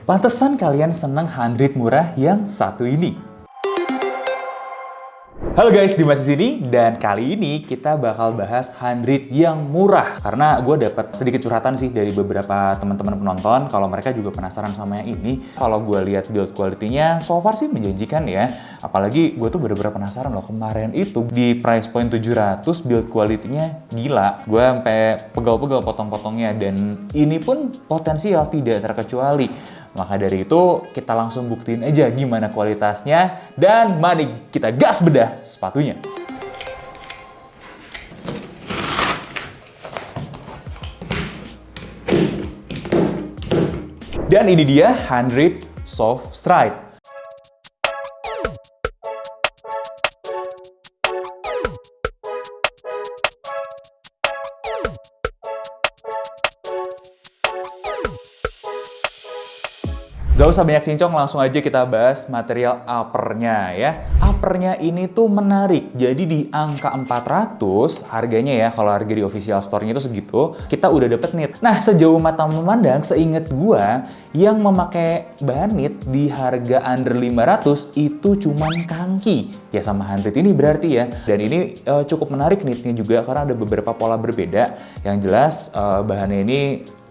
Pantesan kalian seneng handrit murah yang satu ini. Halo guys, Dimas di sini dan kali ini kita bakal bahas handrit yang murah karena gue dapat sedikit curhatan sih dari beberapa teman-teman penonton kalau mereka juga penasaran sama yang ini. Kalau gue lihat build quality-nya so far sih menjanjikan ya. Apalagi gue tuh bener-bener penasaran loh, kemarin itu di price point 700 build quality-nya gila. Gue sampai pegal-pegal potong-potongnya dan ini pun potensial tidak terkecuali. Maka dari itu kita langsung buktiin aja gimana kualitasnya dan mari kita gas bedah sepatunya. Dan ini dia handrit Soft Stride. Gak usah banyak cincong, langsung aja kita bahas material uppernya ya. Uppernya ini tuh menarik, jadi di angka 400 harganya ya, kalau harga di official store-nya itu segitu, kita udah dapet knit. Nah, sejauh mata memandang, seinget gua, yang memakai bahan knit di harga under 500 itu cuman Kangki. Ya sama handrit ini berarti ya. Dan ini cukup menarik knitnya juga, karena ada beberapa pola berbeda. Yang jelas bahannya ini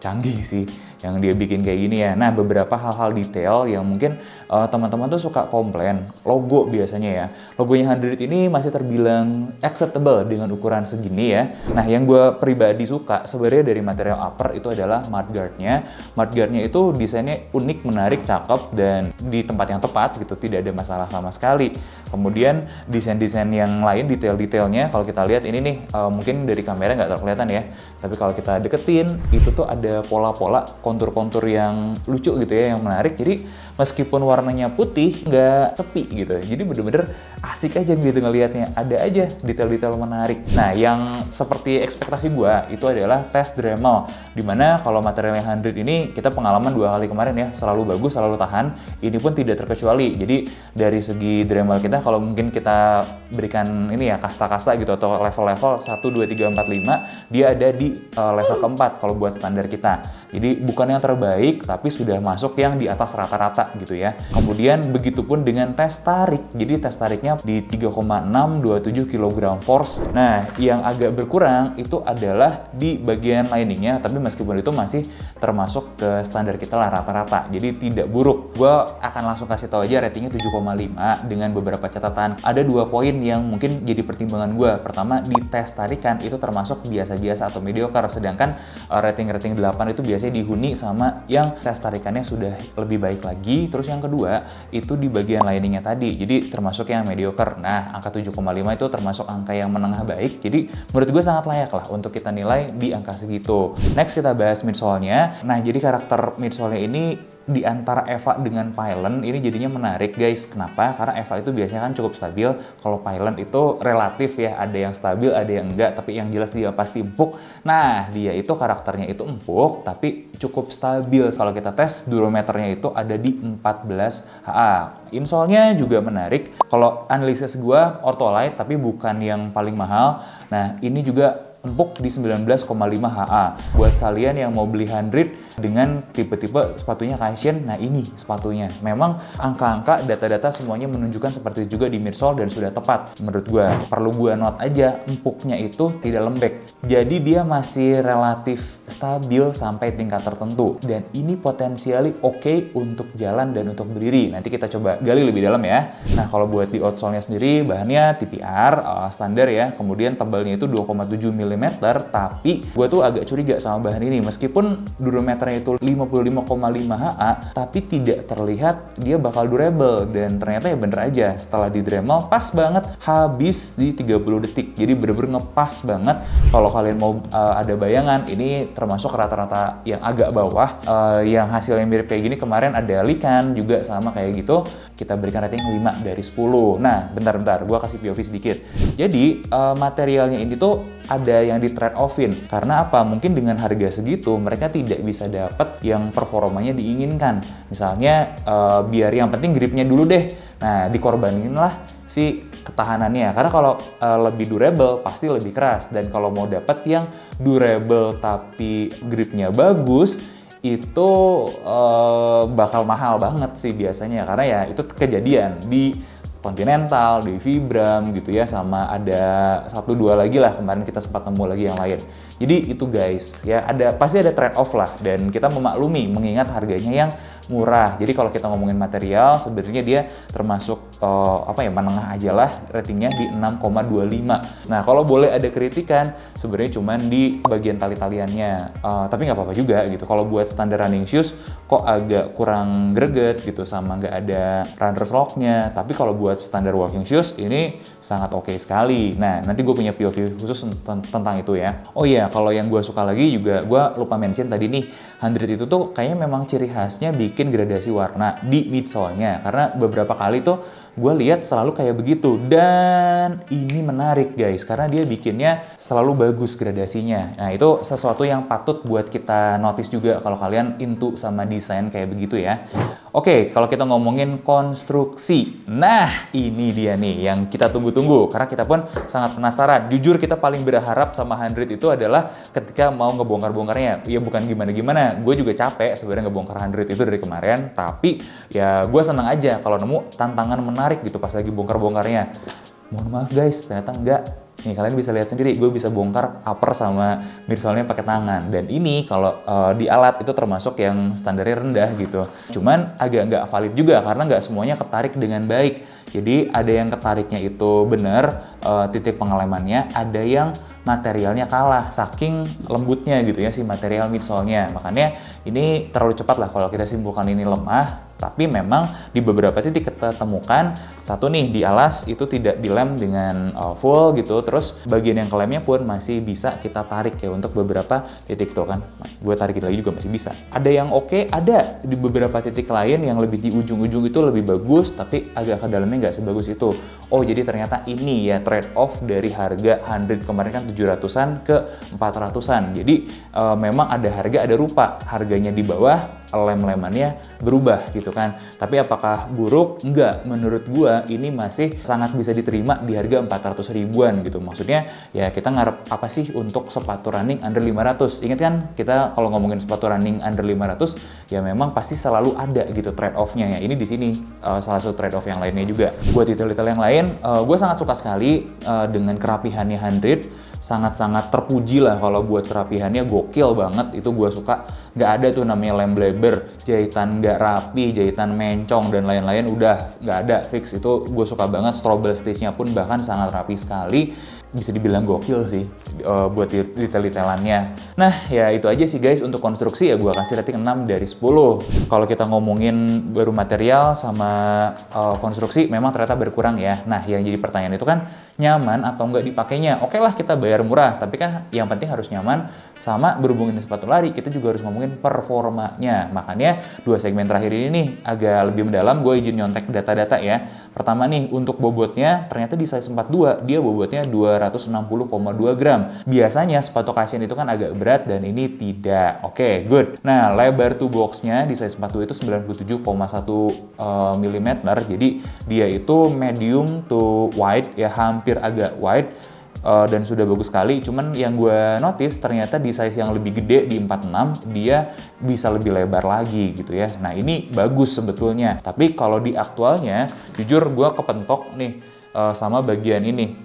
canggih sih yang dia bikin kayak gini ya. Nah, beberapa hal-hal detail yang mungkin teman-teman tuh suka komplain. Logo biasanya ya. Logonya handrit ini masih terbilang acceptable dengan ukuran segini ya. Nah, yang gue pribadi suka sebenarnya dari material upper itu adalah mudguard-nya. Mudguard-nya itu desainnya unik, menarik, cakep, dan di tempat yang tepat gitu. Tidak ada masalah sama sekali. Kemudian desain-desain yang lain, detail-detailnya kalau kita lihat ini nih mungkin dari kamera nggak terlalu kelihatan ya. Tapi kalau kita deketin itu tuh ada pola-pola kontur-kontur yang lucu gitu ya, yang menarik. Jadi meskipun warnanya putih, nggak sepi gitu. Jadi bener-bener asik aja gitu ngelihatnya. Ada aja detail-detail menarik. Nah, yang seperti ekspektasi gua itu adalah tes Dremel. Dimana kalau materialnya handrit ini kita pengalaman 2 kali kemarin ya, selalu bagus, selalu tahan. Ini pun tidak terkecuali. Jadi dari segi Dremel kita, kalau mungkin kita berikan ini ya kasta-kasta gitu atau level-level 1, 2, 3, 4, 5, dia ada di level keempat kalau buat standar kita. Jadi bukan yang terbaik, tapi sudah masuk yang di atas rata-rata gitu ya. Kemudian begitupun dengan tes tarik. Jadi tes tariknya di 3,627 kg force. Nah, yang agak berkurang itu adalah di bagian liningnya, tapi meskipun itu masih termasuk ke standar kita lah rata-rata. Jadi tidak buruk. Gue akan langsung kasih tahu aja ratingnya 7,5 dengan beberapa catatan. Ada 2 poin yang mungkin jadi pertimbangan gue. Pertama, di tes tarikan itu termasuk biasa-biasa atau mediocre, sedangkan rating-rating 8 itu biasanya dihuni sama yang tes tarikannya sudah lebih baik lagi. Terus yang kedua, itu di bagian liningnya tadi. Jadi termasuk yang mediocre. Nah, angka 7,5 itu termasuk angka yang menengah baik. Jadi menurut gue sangat layak lah untuk kita nilai di angka segitu. Next kita bahas midsole-nya. Nah, jadi karakter midsole-nya ini di antara Eva dengan Pylon ini jadinya menarik guys. Kenapa? Karena Eva itu biasanya kan cukup stabil. Kalau Pylon itu relatif ya, ada yang stabil, ada yang enggak, tapi yang jelas dia pasti empuk. Nah, dia itu karakternya itu empuk tapi cukup stabil. Kalau kita tes durometernya itu ada di 14 HA. Insole-nya juga menarik. Kalau analisis gue Ortholite tapi bukan yang paling mahal. Nah, ini juga empuk di 19,5 HA. Buat kalian yang mau beli handrit dengan tipe-tipe sepatunya Casion, nah ini sepatunya. Memang angka-angka, data-data semuanya menunjukkan seperti itu juga di midsole dan sudah tepat. Menurut gue, perlu gue note aja, empuknya itu tidak lembek. Jadi dia masih relatif stabil sampai tingkat tertentu. Dan ini potensialnya oke untuk jalan dan untuk berdiri. Nanti kita coba gali lebih dalam ya. Nah, kalau buat di outsole-nya sendiri, bahannya TPR, standar ya. Kemudian tebalnya itu 2,7 mm, tapi gue tuh agak curiga sama bahan ini. Meskipun durometernya itu 55,5 HA, tapi tidak terlihat dia bakal durable. Dan ternyata ya bener aja, setelah di Dremel pas banget habis di 30 detik. Jadi bener-bener ngepas banget. Kalau kalian mau ada bayangan, ini termasuk rata-rata yang agak bawah. Yang hasilnya mirip kayak gini kemarin ada Likan juga sama kayak gitu. Kita berikan rating 5 dari 10. Nah, bentar-bentar, gue kasih POV sedikit. Jadi materialnya ini tuh ada yang di trade offin. Karena apa? Mungkin dengan harga segitu mereka tidak bisa dapat yang performanya diinginkan. Misalnya biar yang penting gripnya dulu deh. Nah, dikorbanin lah si ketahanannya. Karena kalau lebih durable pasti lebih keras. Dan kalau mau dapat yang durable tapi gripnya bagus, itu bakal mahal banget sih biasanya, karena ya itu kejadian di Continental, di Vibram gitu ya, sama ada 1-2 lagi lah kemarin kita sempat nemu lagi yang lain. Jadi itu guys, ya pasti ada trade off lah, dan kita memaklumi mengingat harganya yang murah. Jadi kalau kita ngomongin material, sebenarnya dia termasuk menengah aja lah, ratingnya di 6,25. Nah kalau boleh ada kritikan, sebenarnya cuman di bagian tali-taliannya, tapi nggak apa-apa juga gitu. Kalau buat standar running shoes kok agak kurang greget gitu, sama nggak ada runners lock-nya. Tapi kalau buat standar walking shoes ini sangat oke sekali. Nah nanti gue punya POV khusus tentang itu ya. Oh iya, kalau yang gue suka lagi juga, gue lupa mention tadi nih, 100 itu tuh kayaknya memang ciri khasnya bikin gradasi warna di midsole-nya, karena beberapa kali tuh gue lihat selalu kayak begitu. Dan ini menarik guys, karena dia bikinnya selalu bagus gradasinya. Nah itu sesuatu yang patut buat kita notice juga kalau kalian into sama desain kayak begitu ya. Oke, kalau kita ngomongin konstruksi, nah ini dia nih yang kita tunggu-tunggu, karena kita pun sangat penasaran. Jujur kita paling berharap sama 100 itu adalah ketika mau ngebongkar-bongkarnya. Ya bukan gimana-gimana, gue juga capek sebenarnya ngebongkar 100 itu dari kemarin, tapi ya gue senang aja kalau nemu tantangan menarik gitu pas lagi bongkar-bongkarnya. Mohon maaf guys, ternyata enggak. Nih kalian bisa lihat sendiri, gue bisa bongkar upper sama midsole-nya pakai tangan. Dan ini kalau di alat itu termasuk yang standarnya rendah gitu. Cuman agak nggak valid juga karena nggak semuanya ketarik dengan baik. Jadi ada yang ketariknya itu bener, titik pengelemannya, ada yang materialnya kalah saking lembutnya gitu ya si material midsole-nya. Makanya ini terlalu cepat lah kalau kita simpulkan ini lemah. Tapi memang di beberapa titik kita temukan, satu nih di alas itu tidak dilem dengan full gitu, terus bagian yang kelemnya pun masih bisa kita tarik ya untuk beberapa titik tuh kan. Gue tarikin lagi juga masih bisa. Ada yang oke, ada di beberapa titik lain yang lebih di ujung-ujung itu lebih bagus, tapi agak ke dalamnya nggak sebagus itu. Oh jadi ternyata ini ya trade off dari harga 100 kemarin kan 700-an ke 400-an. Jadi memang ada harga ada rupa, harganya di bawah, lem-lemannya berubah gitu kan. Tapi apakah buruk? Enggak. Menurut gua ini masih sangat bisa diterima di harga 400 ribuan gitu. Maksudnya ya kita ngarep apa sih untuk sepatu running under 500. Ingat kan kita kalau ngomongin sepatu running under 500 ya memang pasti selalu ada gitu trade off-nya ya. Ini di sini salah satu trade off yang lainnya juga. Buat detail-detail yang lain, gue sangat suka sekali dengan kerapihannya 100. Sangat-sangat terpuji lah kalau buat kerapihannya, gokil banget. Itu gue suka. Nggak ada tuh namanya lem bleber, jahitan nggak rapi, jahitan mencong dan lain-lain, udah nggak ada, fix. Itu gue suka banget. Strobel stitch-nya pun bahkan sangat rapi sekali. Bisa dibilang gokil sih buat detail-detailannya. Nah ya itu aja sih guys untuk konstruksi, ya gue kasih rating 6 dari 10. Kalau kita ngomongin baru material sama konstruksi memang ternyata berkurang ya. Nah yang jadi pertanyaan itu kan nyaman atau nggak dipakainya. Oke lah kita bayar murah, tapi kan yang penting harus nyaman. Sama berhubungan dengan sepatu lari, kita juga harus ngomongin performanya. Makanya 2 segmen terakhir ini nih agak lebih mendalam, gue izin nyontek data-data ya. Pertama nih, untuk bobotnya ternyata di size 42, dia bobotnya 260,2 gram. Biasanya sepatu cushion itu kan agak berat dan ini tidak. Oke, good. Nah, lebar toe box-nya di size 42 itu 97,1 mm. Jadi dia itu medium to wide, ya hampir agak wide. Dan sudah bagus sekali. Cuman yang gue notice ternyata di size yang lebih gede di 46 dia bisa lebih lebar lagi gitu ya. Nah ini bagus sebetulnya. Tapi kalau di aktualnya jujur gue kepentok nih sama bagian ini,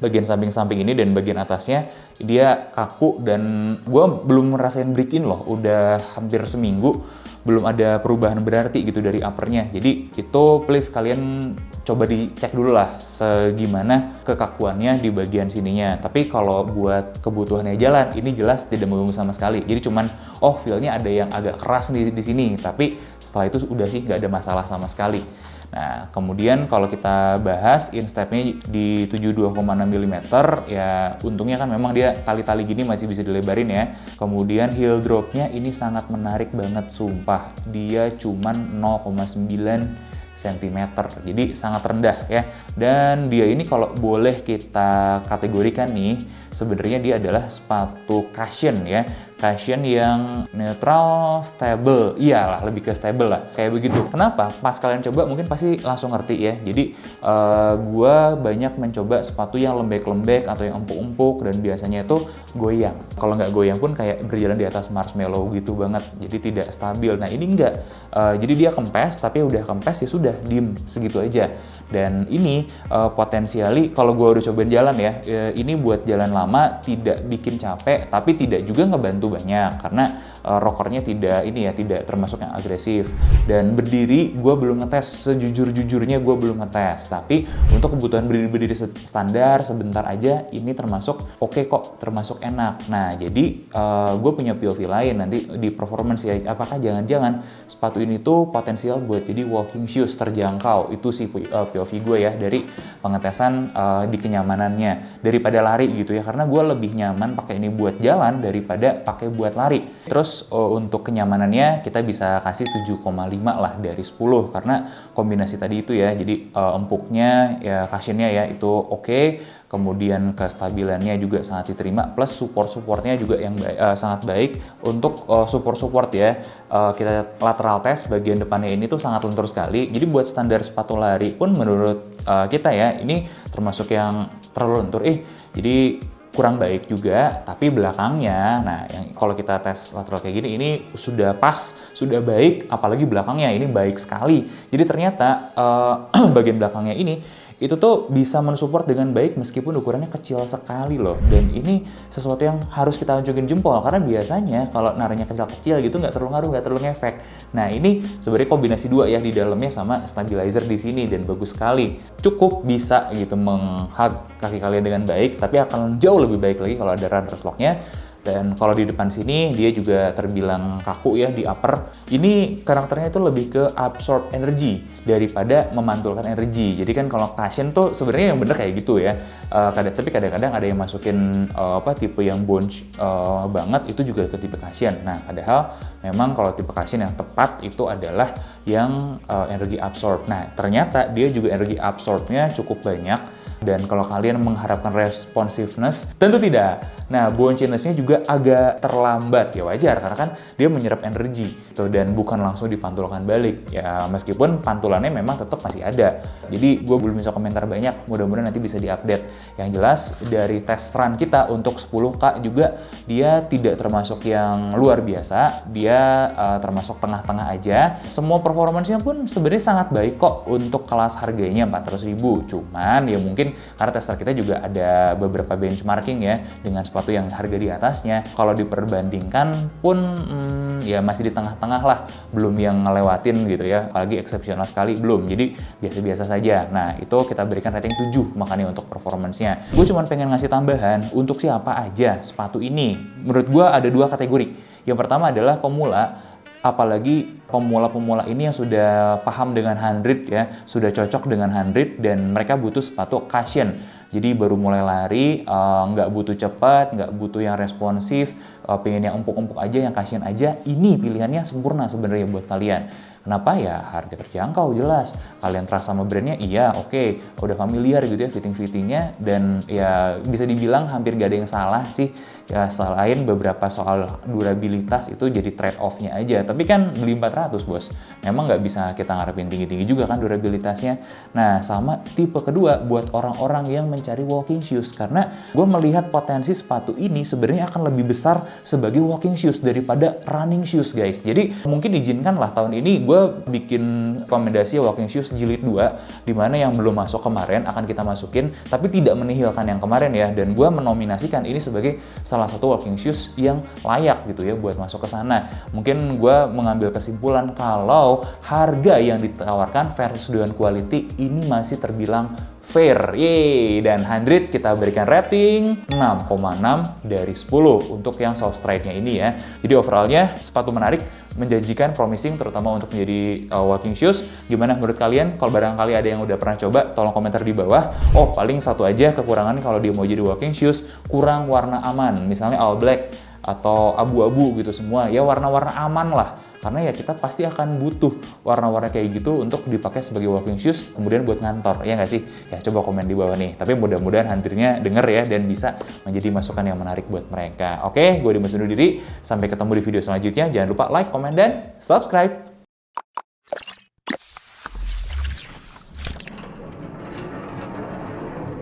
bagian samping-samping ini dan bagian atasnya dia kaku, dan gue belum ngerasain break in loh. Udah hampir seminggu belum ada perubahan berarti gitu dari uppernya. Jadi itu please kalian coba dicek dulu lah segimana kekakuannya di bagian sininya. Tapi kalau buat kebutuhannya jalan, ini jelas tidak mengganggu sama sekali. Jadi cuman feel-nya ada yang agak keras di sini, tapi setelah itu udah sih nggak ada masalah sama sekali. Nah, kemudian kalau kita bahas instepnya di 72,6 mm, ya untungnya kan memang dia tali-tali gini masih bisa dilebarin ya. Kemudian heel dropnya ini sangat menarik banget, sumpah. Dia cuman 0,9 cm, jadi sangat rendah ya. Dan dia ini kalau boleh kita kategorikan nih, sebenarnya dia adalah sepatu cushion ya. cushion yang neutral, stable. Iyalah, lebih ke stable lah, kayak begitu. Kenapa? Pas kalian coba mungkin pasti langsung ngerti ya. Jadi gue banyak mencoba sepatu yang lembek-lembek atau yang empuk-empuk dan biasanya itu goyang. Kalau nggak goyang pun kayak berjalan di atas marshmallow gitu banget. Jadi tidak stabil. Nah ini enggak. Jadi dia kempes, tapi udah kempes ya sudah diem segitu aja. Dan ini potensiali kalau gue udah cobain jalan ya, ini buat jalan lama tidak bikin capek, tapi tidak juga ngebantu banyak karena rockernya tidak termasuk yang agresif. Dan berdiri gue belum ngetes, sejujur-jujurnya gue belum ngetes, tapi untuk kebutuhan berdiri standar sebentar aja ini termasuk oke kok, termasuk enak. Nah jadi gue punya POV lain nanti di performance ya, apakah jangan-jangan sepatu ini tuh potensial buat jadi walking shoes terjangkau. Itu sih POV gue ya dari pengetesan di kenyamanannya daripada lari gitu ya, karena gue lebih nyaman pakai ini buat jalan daripada pakai buat lari. Terus untuk kenyamanannya kita bisa kasih 7,5 lah dari 10 karena kombinasi tadi itu ya. Jadi empuknya ya, cushionnya ya itu oke. Kemudian kestabilannya juga sangat diterima, plus supportnya juga yang sangat baik. Untuk support ya, kita lateral test bagian depannya ini tuh sangat lentur sekali. Jadi buat standar sepatu lari pun menurut kita ya ini termasuk yang terlalu lentur. Jadi kurang baik juga, tapi belakangnya, nah yang kalau kita tes lateral kayak gini, ini sudah pas, sudah baik, apalagi belakangnya ini baik sekali. Jadi ternyata bagian belakangnya ini itu tuh bisa mensupport dengan baik meskipun ukurannya kecil sekali loh. Dan ini sesuatu yang harus kita unjukin jempol karena biasanya kalau naruhnya kecil-kecil gitu nggak terlalu ngaruh, nggak terlalu ngefek. Nah ini sebenarnya kombinasi dua ya di dalamnya sama stabilizer di sini dan bagus sekali. Cukup bisa gitu menghug kaki kalian dengan baik, tapi akan jauh lebih baik lagi kalau ada runner's lock-nya. Dan kalau di depan sini dia juga terbilang kaku ya di upper. Ini karakternya itu lebih ke absorb energi daripada memantulkan energi. Jadi kan kalau cushion tuh sebenarnya yang bener kayak gitu ya. Tapi kadang-kadang ada yang masukin tipe yang bunch banget, itu juga ke tipe cushion. Nah padahal memang kalau tipe cushion yang tepat itu adalah yang energi absorb. Nah ternyata dia juga energi absorbnya cukup banyak. Dan kalau kalian mengharapkan responsiveness, tentu tidak. Nah, buoyancy-nya juga agak terlambat, ya wajar, karena kan dia menyerap energi gitu, dan bukan langsung dipantulkan balik. Ya, meskipun pantulannya memang tetap masih ada. Jadi, gue belum bisa komentar banyak, mudah-mudahan nanti bisa diupdate. Yang jelas, dari test run kita untuk 10K juga, dia tidak termasuk yang luar biasa, dia termasuk tengah-tengah aja. Semua performance-nya pun sebenarnya sangat baik kok untuk kelas harganya 400.000. Cuman, ya mungkin karena tester kita juga ada beberapa benchmarking ya dengan sepatu yang harga di atasnya. Kalau diperbandingkan pun ya masih di tengah-tengah lah, belum yang ngelewatin gitu ya, apalagi eksepsional sekali belum. Jadi biasa-biasa saja. Nah itu kita berikan rating 7 makanya untuk performance-nya. Gue cuma pengen ngasih tambahan untuk siapa aja sepatu ini. Menurut gue ada 2 kategori. Yang pertama adalah pemula, apalagi pemula-pemula ini yang sudah paham dengan 100 ya, sudah cocok dengan 100 dan mereka butuh sepatu cushion. Jadi baru mulai lari, nggak butuh cepat, nggak butuh yang responsif, pengen yang empuk-empuk aja, yang cushion aja. Ini pilihannya sempurna sebenarnya buat kalian. Kenapa ya? Harga terjangkau jelas. Kalian trust sama brandnya, iya oke. Udah familiar gitu ya fitting-fittingnya. Dan ya bisa dibilang hampir nggak ada yang salah sih. Ya selain beberapa soal durabilitas itu jadi trade off-nya aja. Tapi kan beli 400 bos. Memang nggak bisa kita ngarepin tinggi-tinggi juga kan durabilitasnya. Nah sama tipe kedua buat orang-orang yang mencari walking shoes. Karena gue melihat potensi sepatu ini sebenarnya akan lebih besar sebagai walking shoes daripada running shoes guys. Jadi mungkin izinkanlah tahun ini gue bikin rekomendasi walking shoes jilid 2, dimana yang belum masuk kemarin akan kita masukin, tapi tidak menihilkan yang kemarin ya. Dan gue menominasikan ini sebagai salah satu walking shoes yang layak gitu ya buat masuk ke sana. Mungkin gue mengambil kesimpulan kalau harga yang ditawarkan versus dengan quality ini masih terbilang fair. Yeay, dan 100 kita berikan rating 6,6 dari 10 untuk yang soft stride-nya ini ya. Jadi overallnya sepatu menarik, menjanjikan, promising, terutama untuk menjadi walking shoes. Gimana menurut kalian? Kalau barangkali ada yang udah pernah coba, tolong komentar di bawah. Oh, paling satu aja kekurangan kalau dia mau jadi walking shoes, kurang warna aman. Misalnya all black atau abu-abu gitu semua. Ya warna-warna aman lah. Karena ya kita pasti akan butuh warna-warna kayak gitu untuk dipakai sebagai walking shoes, kemudian buat ngantor, ya nggak sih? Ya coba komen di bawah nih. Tapi mudah-mudahan Huntirnya denger ya dan bisa menjadi masukan yang menarik buat mereka. Oke, gue Dimas undur diri. Sampai ketemu di video selanjutnya. Jangan lupa like, komen, dan subscribe.